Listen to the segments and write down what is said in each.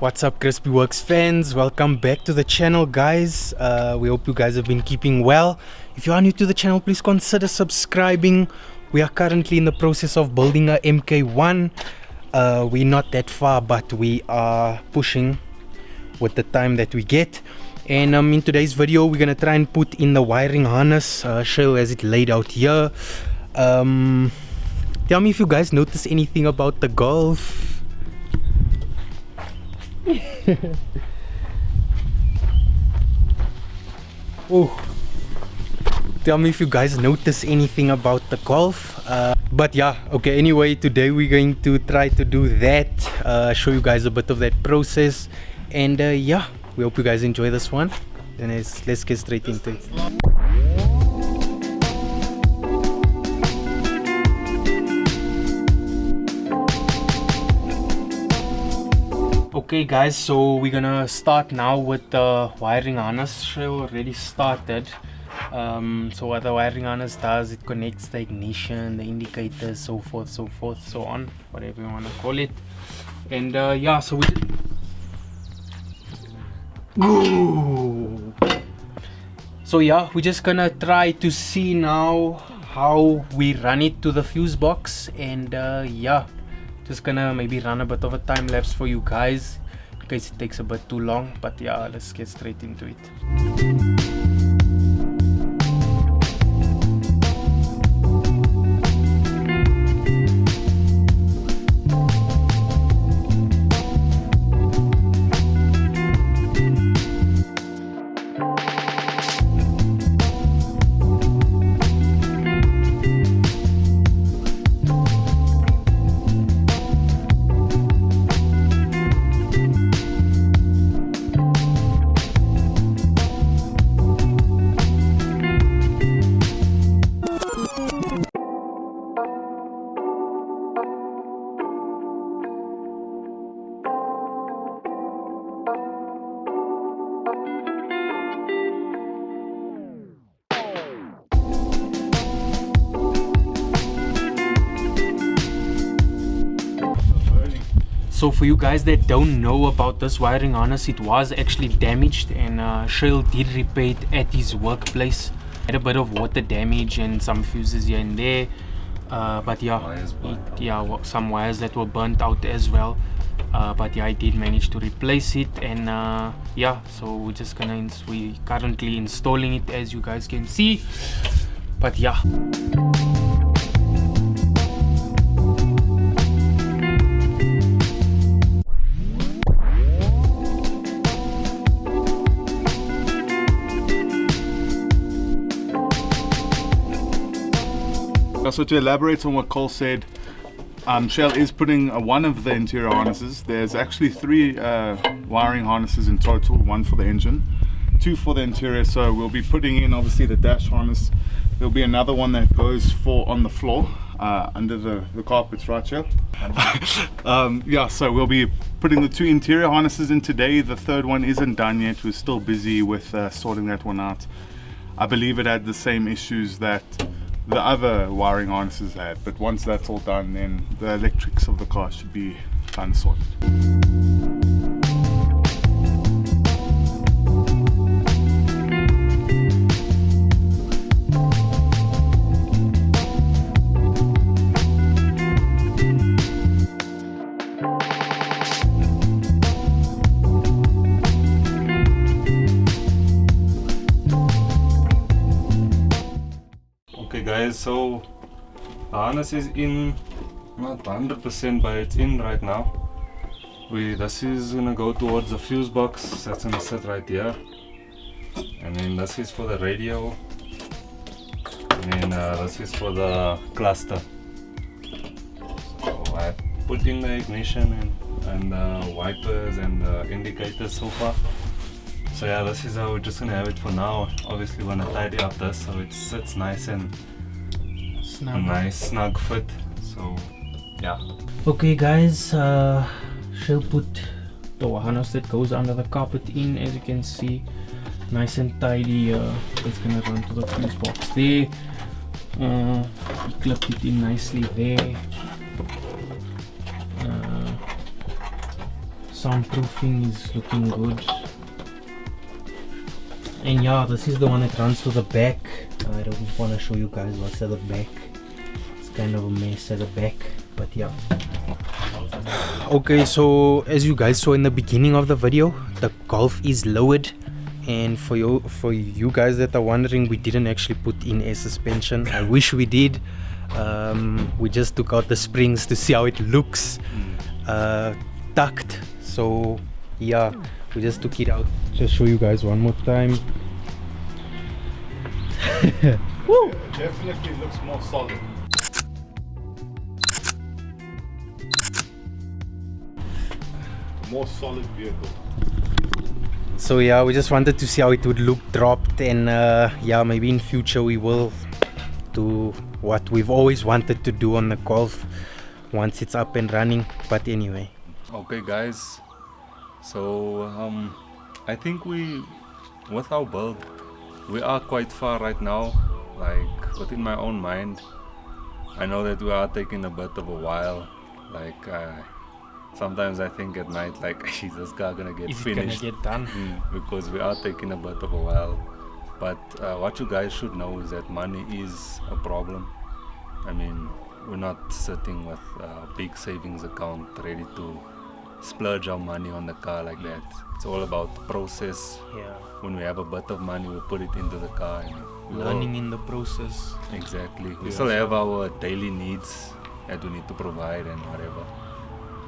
What's up, Crispy Worx fans? Welcome back to the channel, guys. We hope you guys have been keeping well. If you are new to the channel, please consider subscribing. We are currently in the process of building a MK1. We're not that far, but we are pushing with the time that we get. And in today's video, we're gonna try and put in the wiring harness. Cheryl has it laid out here. Tell me if you guys notice anything about the Golf. Oh, tell me if you guys notice anything about the Golf. But yeah, okay, anyway, today we're going to try to do that, show you guys a bit of that process, and yeah, we hope you guys enjoy this one. And let's get straight into it. Okay guys, so we're gonna start now with the wiring harness. Show already started. So what the wiring harness does, it connects the ignition, the indicators, so forth, so on, whatever you want to call it. And yeah, so we yeah, we're just gonna try to see now how we run it to the fuse box. And yeah, just gonna maybe run a bit of a time lapse for you guys in case it takes a bit too long. But yeah, let's get straight into it. So for you guys that don't know about this wiring harness, it was actually damaged, and Cheryl did repair it at his workplace. Had a bit of water damage and some fuses here and there, but yeah, some wires that were burnt out as well. But yeah, I did manage to replace it, and yeah, so we're just gonna we currently installing it, as you guys can see. But yeah. So to elaborate on what Cole said, Shell is putting one of the interior harnesses. There's actually three wiring harnesses in total, one for the engine, two for the interior. So we'll be putting in obviously the dash harness. There'll be another one that goes for on the floor under the carpets, right, Shell? Yeah, so we'll be putting the two interior harnesses in today. The third one isn't done yet. We're still busy with sorting that one out. I believe it had the same issues that the other wiring harnesses had, but once that's all done, then the electrics of the car should be kind of sorted. Guys, so the harness is in, not 100%, but it's in right now. This is gonna go towards the fuse box that's gonna sit right here, and then this is for the radio, and then this is for the cluster. So I put in the ignition and the wipers and the indicators so far. So yeah, this is how we're just gonna have it for now. Obviously we're gonna tidy up this so it sits nice and snug. A nice snug fit. So yeah. Okay guys, she'll put the harness that goes under the carpet in, as you can see, nice and tidy. It's gonna run to the fuse box there. He clipped it in nicely there. soundproofing is looking good. And yeah, this is the one that runs to the back. I don't want to show you guys what's at the back. It's kind of a mess at the back, but yeah. Okay, so as you guys saw in the beginning of the video, the Golf is lowered. And for you guys that are wondering, we didn't actually put in air suspension. I wish we did. We just took out the springs to see how it looks tucked. So yeah, we just took it out. Just show you guys one more time. Woo! It definitely looks more solid. More solid vehicle. So yeah, we just wanted to see how it would look dropped, and yeah, maybe in future we will do what we've always wanted to do on the Golf once it's up and running. But anyway. Okay guys, so I think with our build, we are quite far right now. Like within my own mind, I know that we are taking a bit of a while. Like sometimes I think at night, like, is this car gonna get finished? Is it gonna get done? Because we are taking a bit of a while. But what you guys should know is that money is a problem. I mean, we're not sitting with a big savings account ready to splurge our money on the car like that. It's all about the process. Yeah. When we have a bit of money, we put it into the car and Learning in the process. Exactly. We still have our daily needs that we need to provide and whatever.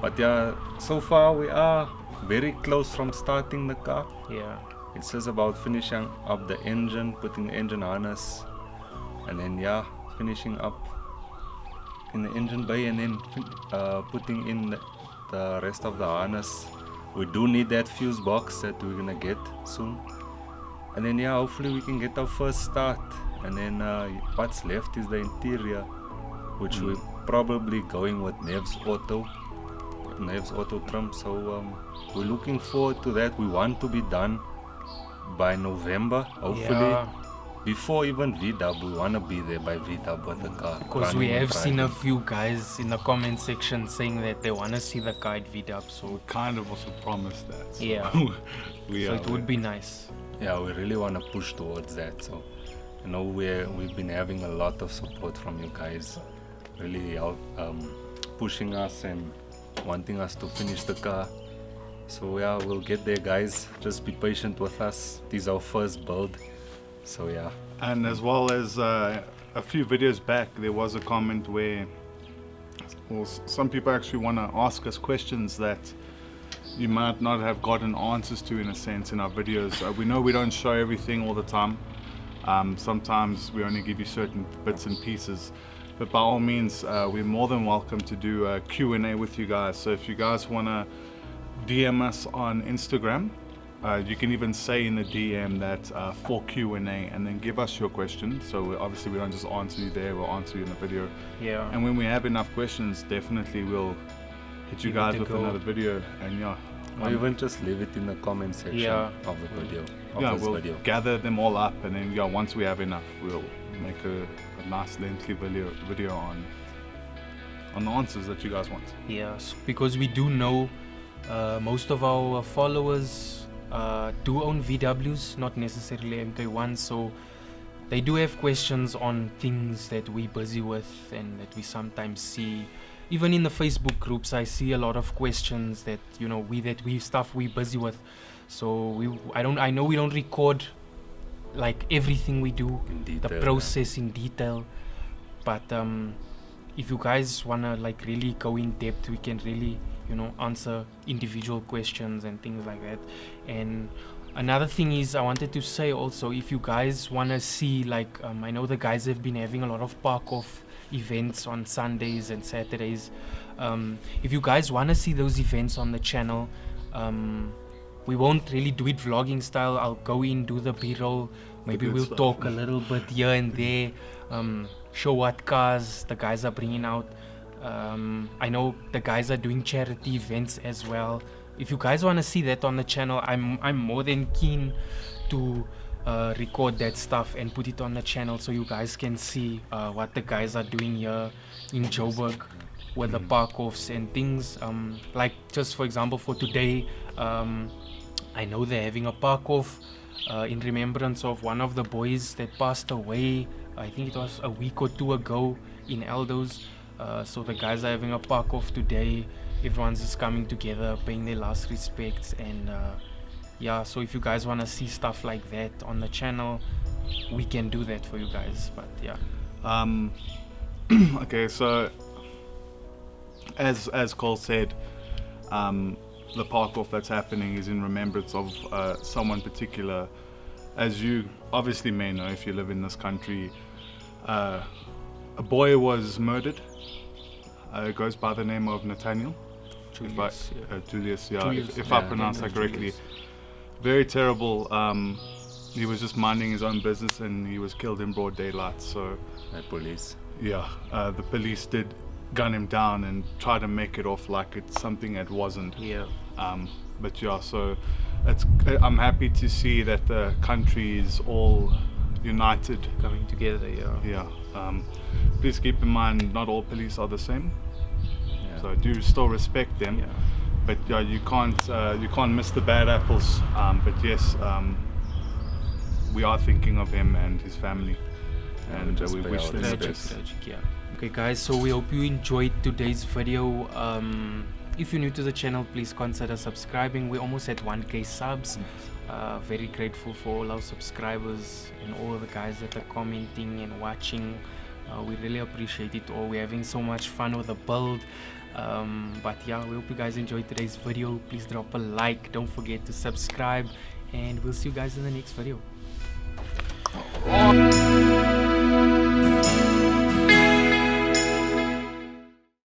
But yeah, so far we are very close from starting the car. Yeah. It's just about finishing up the engine, putting the engine harness, and then yeah, finishing up in the engine bay, and then putting in the rest of the harness. We do need that fuse box that we're gonna get soon, and then yeah, hopefully we can get our first start, and then what's left is the interior, which we're probably going with Nev's Auto trim. So we're looking forward to that. We want to be done by November, hopefully. Yeah. Before even VW, we want to be there by VW with the car. Because we have seen a few guys in the comment section saying that they want to see the car at VW. So We kind of also promised that. So yeah. so It would be nice. Yeah, we really want to push towards that. So, you know, we've been having a lot of support from you guys, really pushing us and wanting us to finish the car. So yeah, we'll get there, guys. Just be patient with us. This is our first build. So yeah. And as well as a few videos back, there was a comment where some people actually want to ask us questions that you might not have gotten answers to, in a sense, in our videos. We know we don't show everything all the time. Sometimes we only give you certain bits and pieces. But by all means, we're more than welcome to do a Q&A with you guys. So if you guys want to DM us on Instagram, you can even say in the DM that for Q&A, and then give us your question. So obviously we don't just answer you there, we'll answer you in the video. Yeah. And when we have enough questions, definitely we'll hit you guys with another video. And yeah, Or even just leave it in the comment section of the video. we'll gather them all up, and then once we have enough, we'll make a nice lengthy video on the answers that you guys want. Yes, because we do know most of our followers do own VWs, not necessarily MK1, so they do have questions on things that we're busy with and that we sometimes see. Even in the Facebook groups, I see a lot of questions that stuff we're busy with. So I know we don't record like everything we do, in detail, the process in detail, but if you guys wanna like really go in depth, we can really answer individual questions and things like that. And another thing is, I wanted to say also, if you guys want to see like I know the guys have been having a lot of park off events on Sundays and Saturdays. If you guys want to see those events on the channel, we won't really do it vlogging style. I'll go in, do the b-roll, maybe we'll talk a little bit here and there, show what cars the guys are bringing out. I know the guys are doing charity events as well. If you guys want to see that on the channel, I'm more than keen to record that stuff and put it on the channel so you guys can see what the guys are doing here in Joburg. with the park offs and things. Like just for example for today, I know they're having a park off in remembrance of one of the boys that passed away. I think it was a week or two ago in Eldos. So the guys are having a park off today. Everyone's just coming together, paying their last respects, and yeah. So if you guys want to see stuff like that on the channel, we can do that for you guys. But yeah. Okay, so as Cole said, the park off that's happening is in remembrance of someone particular. As you obviously may know if you live in this country, a boy was murdered. It goes by the name of Nathaniel. Julius, Julius, yeah, Julius, if I pronounce that correctly. Julius. Very terrible. He was just minding his own business and he was killed in broad daylight. So By police. yeah, the police did gun him down and try to make it off like it's something it wasn't. Yeah. But yeah, so I'm happy to see that the country is all united. Coming together, yeah. Yeah. Please keep in mind, not all police are the same. Yeah. So I do still respect them. Yeah. But yeah, you can't miss the bad apples. But yes, we are thinking of him and his family, and just we pay wish our them the respects. best. Yeah. Okay guys, so we hope you enjoyed today's video. If you're new to the channel, please consider subscribing. We're almost at 1k subs. Very grateful for all our subscribers and all the guys that are commenting and watching. We really appreciate it all. We're having so much fun with the build. But yeah, we hope you guys enjoyed today's video. Please drop a like, don't forget to subscribe, and we'll see you guys in the next video.